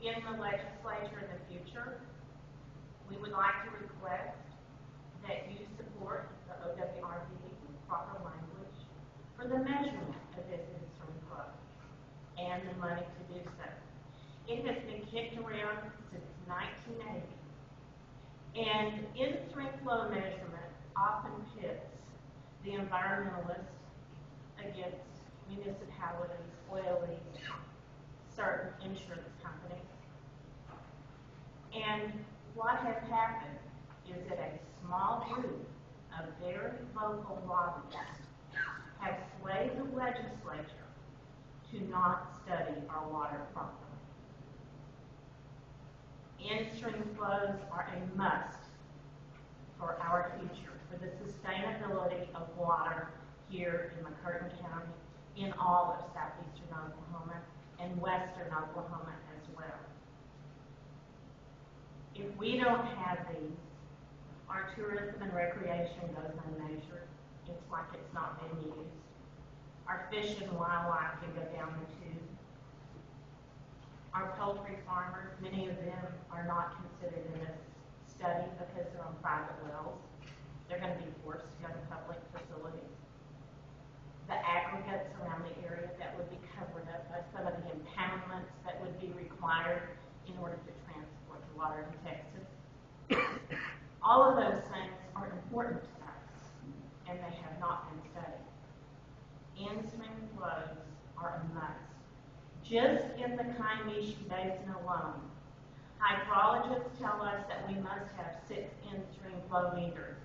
In the legislature in the future, we would like to request that you support the OWRB with proper language for the measurement of this in-stream flow and the money to do so. It has been kicked around since 1980, and in-stream flow measurement often pits the environmentalists against municipalities, oil leagues, certain insurance companies. And what has happened is that a small group of very vocal lobbyists have swayed the legislature to not study our water properly. In-stream flows are a must for our future, for the sustainability of water here in McCurtain County, in all of southeastern Oklahoma, and western Oklahoma as well. If we don't have these, our tourism and recreation goes unmeasured. It's like it's not been used. Our fish and wildlife can go down the tube. Our poultry farmers, many of them are not considered in this study because they're on private wells. They're going to be forced to go to public facilities. The aggregates around the area that would be covered up by some of the impoundments that would be required in order to transport the water to Texas. All of those things are important to us, and they have not been studied. In-stream flows are a must. Just in the Kiamichi Basin alone, hydrologists tell us that we must have 6 in-stream flow meters.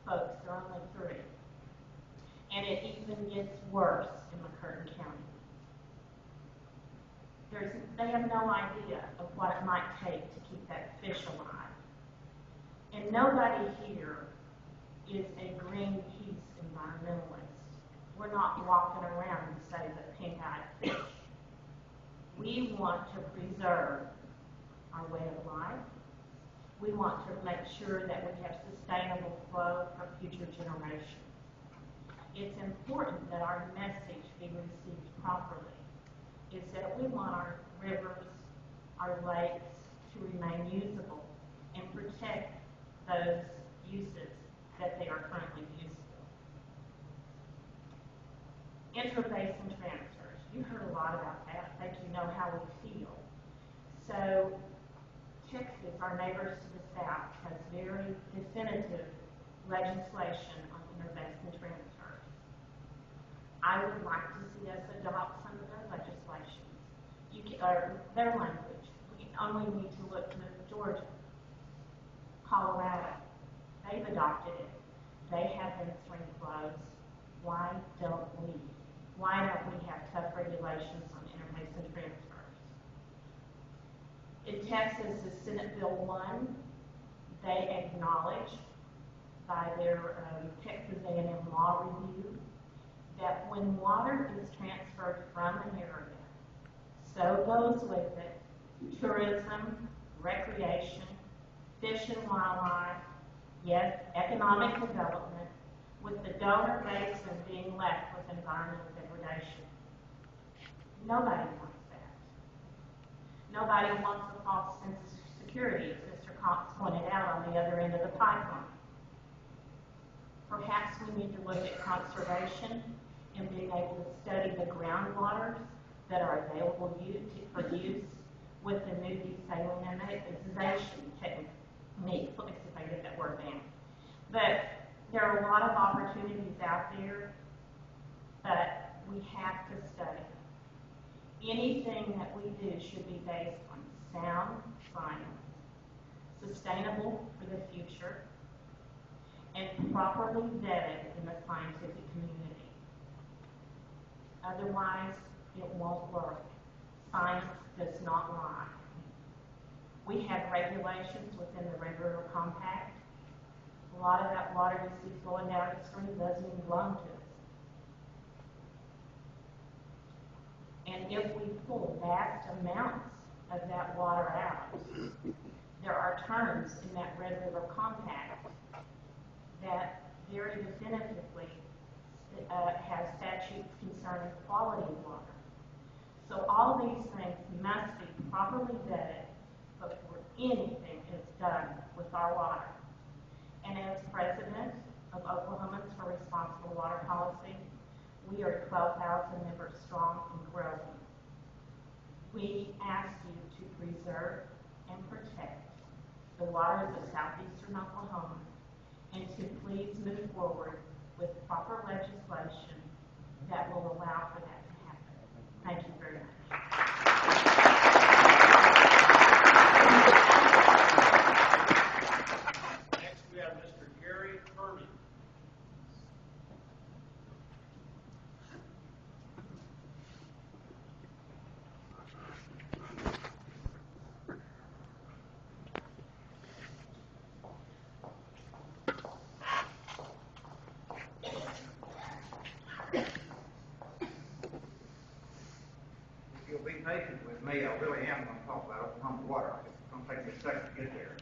Folks, there are only 3. And it even gets worse in McCurtain County. They have no idea of what it might take to keep that fish alive. And nobody here is a Greenpeace environmentalist. We're not walking around and say the pink-eyed fish. We want to preserve our way of life. We want to make sure that we have sustainable flow for future generations. It's important that our message be received properly. It's that we want our rivers, our lakes to remain usable and protect those uses that they are currently used for. Intrabasin transfers. You heard a lot about that. I think you know how we feel. So Texas, our neighbors to the south, has very definitive legislation on intrabasin transfers. I would like to see us adopt some of their legislation, or their language. We only need to look to Georgia, Colorado. They've adopted it. They have in-stream flows. Why don't we? Why don't we have tough regulations on interbasin transfers? In Texas, the Senate Bill 1, they acknowledge by their Texas A&M law review that when water is transferred from an area, so goes with it tourism, recreation, fish and wildlife, yes, economic development, with the donor basin being left with environmental degradation. Nobody wants that. Nobody wants a false sense of security, as Mr. Cox pointed out on the other end of the pipeline. Perhaps we need to look at conservation and being able to study the groundwaters that are available for use with the new desalinization technique. Let me see if I can get that word down. But there are a lot of opportunities out there, but we have to study. Anything that we do should be based on sound science, sustainable for the future, and properly vetted in the scientific community. Otherwise, it won't work. Science does not lie. We have regulations within the Red River Compact. A lot of that water you see flowing down the stream doesn't even belong to us. And if we pull vast amounts of that water out, there are terms in that Red River Compact that very definitively have statutes concerning quality of water. So all these things must be properly vetted before anything is done with our water. And as president of Oklahomans for Responsible Water Policy, we are 12,000 members strong and growing. We ask you to preserve and protect the waters of Southeastern Oklahoma and to please move forward with proper legislation that will allow for that to happen. Thank you very much. Next, we have Mr. Gary Kirby. If you'll be patient with me, I really am going to talk about Oklahoma water. It's going to take me a second to get there.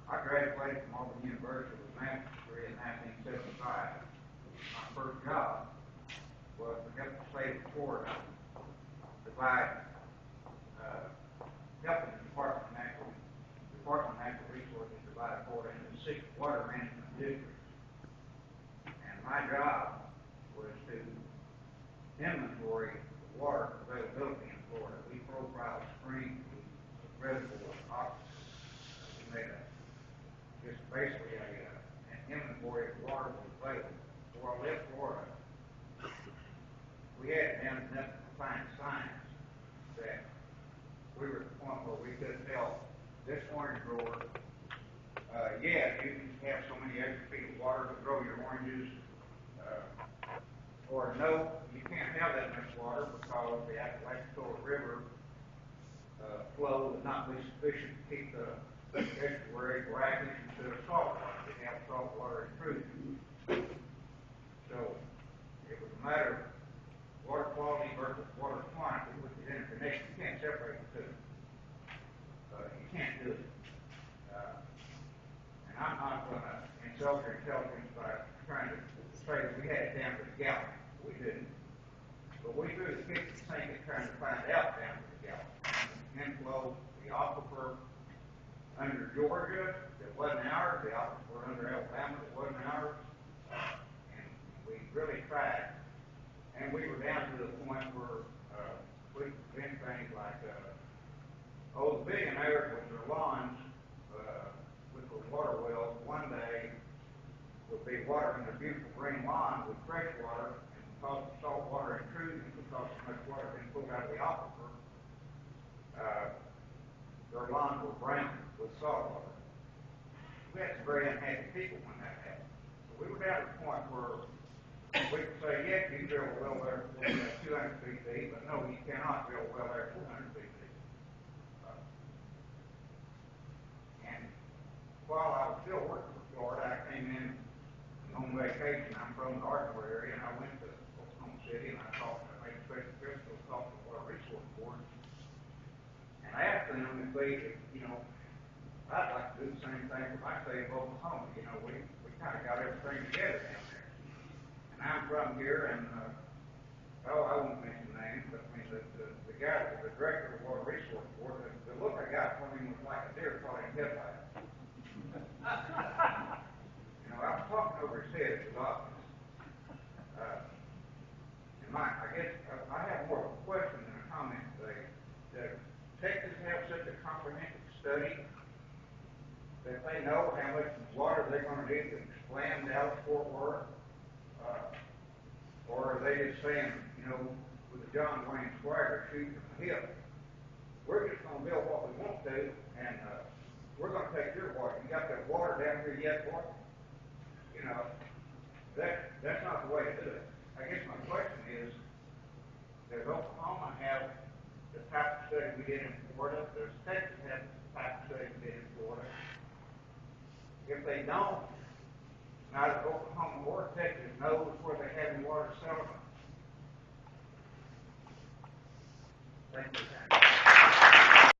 I graduated from Auburn University with a master's degree in 1975. My first job was to help the state of Florida divide, helping the Department of Natural Resources divide Florida into 6 water management districts. And my job was to inventory the water availability in Florida. We profiled springs, reservoirs, aquifers. We made just basically an inventory of water was available. Before I left Florida, we had enough to find science that we were at the point where we could tell this orange grower, yeah, you can have so many extra feet of water to grow your oranges, or no, you can't have that much water because the Appalachian River flow would not be sufficient to keep the estuary brackish instead of salt water. We have salt water intrusion. So it was a matter of water quality versus water quantity, which is interconnected. You can't separate the two. You can't do it. And I'm not going to insult your intelligence by trying to say that we had it down to the gallon. We didn't. But we threw the kitchen sink at trying to find out down to the gallon. The inflow, the aquifer under Georgia that wasn't ours, the aquifer under Alabama that wasn't ours. And we really tried. And we were down to the point where we could invent things like, the billionaires with their lawns, with the water wells, one day would be watering their beautiful green lawn with fresh water, and because of salt water intrusion, because so much water had been pulled out of the aquifer, their lawns were brown with salt water. We had some very unhappy people when that happened. So we were down to the point where we could say, yes, you can drill a well there 200 feet deep, but no, you cannot drill a well there 400 feet deep. And while I was still working for Florida, I came in on vacation. I'm from the Ardmore area, and I went to Oklahoma City, and I made a special trip to talk to the Water Resource Board. And I asked them if they, I'd like to do the same thing for my state of Oklahoma. We kind of got everything together down there. And I'm from here, and I won't mention names, but I mean the guy that was the director of the Water Resource Board, the look I got from him was like a deer caught in headlights. I was talking over his head at his office. And I guess I have more of a question than a comment today. Does Texas have such a comprehensive study that they know how much water they're going to need to expand Dallas-Fort Worth? Or are they just saying, with the John Wayne Swagger shooting from the hip, we're just going to build what we want to, and we're going to take your water. You got that water down here yet, boy? That's not the way to do it. I guess my question is, does Oklahoma have the type of study we did in Florida? Does Texas have the type of study we did in Florida? If they don't, neither Oklahoma or Texas knows where they have any water settlement. Thank you.